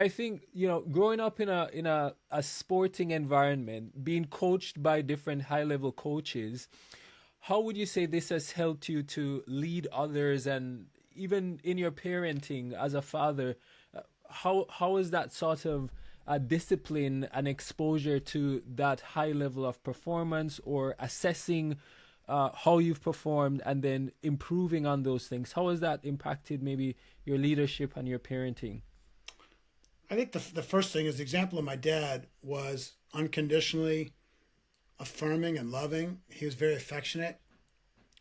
I think, growing up in a sporting environment, being coached by different high level coaches, how would you say this has helped you to lead others, and even in your parenting as a father, how is that sort of discipline and exposure to that high level of performance, or assessing how you've performed and then improving on those things? How has that impacted maybe your leadership and your parenting? I think the first thing is the example of my dad was unconditionally affirming and loving. He was very affectionate.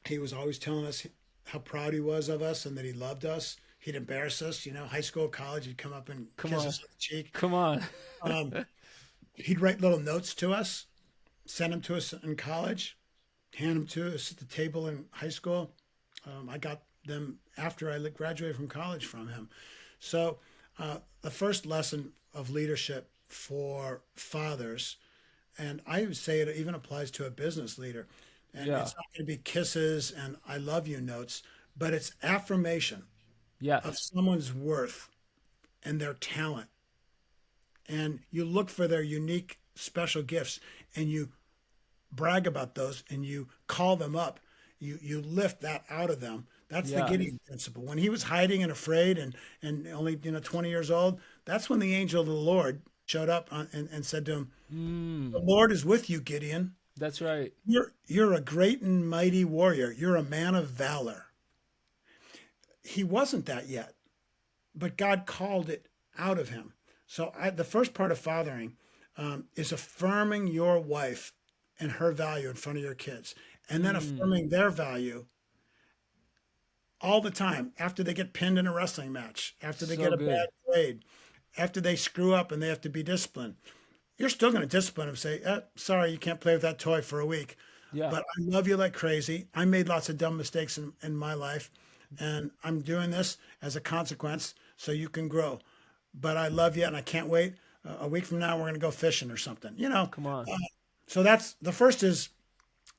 He was always telling us how proud he was of us and that he loved us. He'd embarrass us, high school, college. He'd come up and Come kiss on. us on the cheek. Come on. Um, he'd write little notes to us, send them to us in college, hand them to us at the table in high school. I got them after I graduated from college from him. So the first lesson of leadership for fathers, and I would say it even applies to a business leader, and Yeah. it's not going to be kisses and I love you notes, but it's affirmation of Yes. someone's worth and their talent. And you look for their unique special gifts and you brag about those and you call them up. You lift that out of them. That's the Yeah. Gideon principle. When he was hiding and afraid and only 20 years old, that's when the angel of the Lord showed up and said to him, "The Mm, Lord is with you, Gideon. that's right. You're a great and mighty warrior. You're a man of valor." He wasn't that yet, but God called it out of him. So the first part of fathering is affirming your wife and her value in front of your kids, and then Mm, affirming their value all the time after they get pinned in a wrestling match, after they so get a bad good. grade, after they screw up and they have to be disciplined. You're still going to discipline them, say, sorry, you can't play with that toy for a week. Yeah. But I love you like crazy. I made lots of dumb mistakes in my life, and I'm doing this as a consequence so you can grow. But I love you, and I can't wait. A week from now, we're going to go fishing or something. Come on. So that's the first is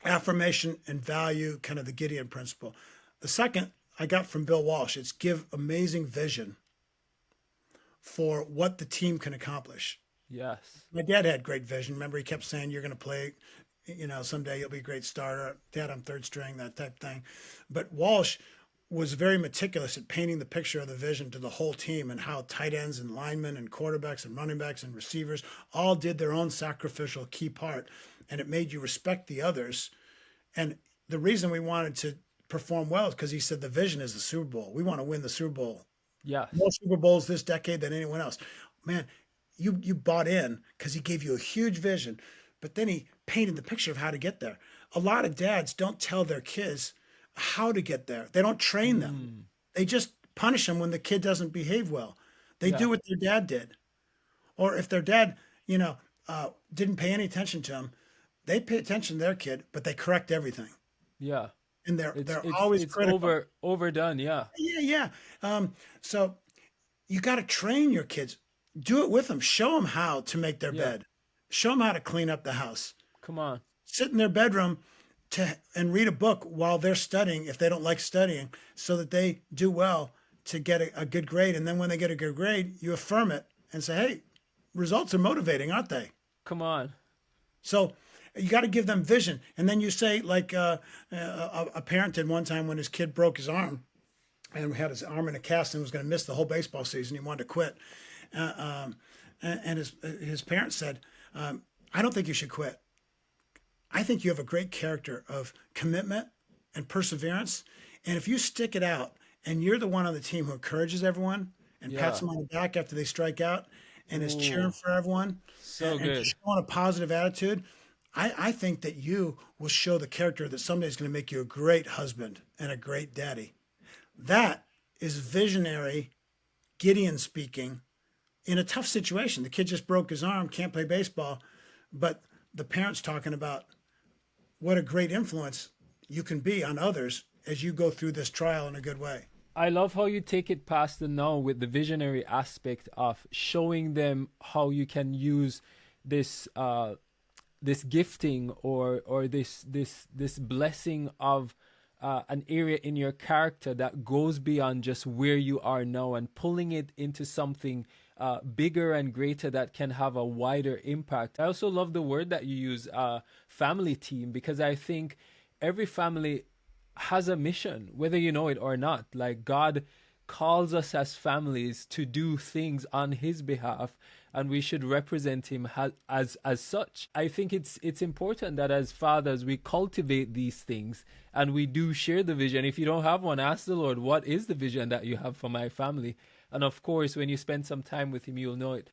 affirmation and value, kind of the Gideon principle. The second I got from Bill Walsh. It's give amazing vision for what the team can accomplish. Yes. My dad had great vision. Remember, he kept saying, "You're going to play, someday you'll be a great starter." Dad, I'm third string, that type of thing. But Walsh was very meticulous at painting the picture of the vision to the whole team and how tight ends and linemen and quarterbacks and running backs and receivers all did their own sacrificial key part. And it made you respect the others. And the reason we wanted to perform well is because he said the vision is the Super Bowl. We want to win the Super Bowl. More Yes. Super Bowls this decade than anyone else. Man, you bought in because he gave you a huge vision, but then he painted the picture of how to get there. A lot of dads don't tell their kids how to get there. They don't train them. Mm, They just punish them when the kid doesn't behave well. They yeah. do what their dad did, or if their dad, didn't pay any attention to them, they pay attention to their kid, but they correct everything, Yeah. and they're It's they're it's always it's critical. overdone. Yeah. Yeah, yeah. So you got to train your kids. Do it with them. Show them how to make their Yeah. bed. Show them how to clean up the house. Come on. Sit in their bedroom and read a book while they're studying if they don't like studying, so that they do well to get a good grade. And then when they get a good grade, you affirm it and say, "Hey, results are motivating, aren't they?" Come on. So you got to give them vision. And then you say, like a parent did one time when his kid broke his arm and had his arm in a cast and was going to miss the whole baseball season. He wanted to quit. Uh, um, and his parents said, "I don't think you should quit. I think you have a great character of commitment and perseverance. And if you stick it out and you're the one on the team who encourages everyone and pats Yeah. them on the back after they strike out and is cheering Ooh, for everyone so and good. just showing a positive attitude, I think that you will show the character that someday is going to make you a great husband and a great daddy." That is visionary Gideon speaking in a tough situation. The kid just broke his arm, can't play baseball, but the parents talking about what a great influence you can be on others as you go through this trial in a good way. I love how you take it past the now with the visionary aspect of showing them how you can use this this gifting, or this blessing of an area in your character that goes beyond just where you are now, and pulling it into something bigger and greater, that can have a wider impact. I also love the word that you use, family team, because I think every family has a mission, whether you know it or not. Like, God calls us as families to do things on his behalf, and we should represent him as such. I think it's important that as fathers we cultivate these things and we do share the vision. If you don't have one, ask the Lord, what is the vision that you have for my family? And of course, when you spend some time with him, you'll know it.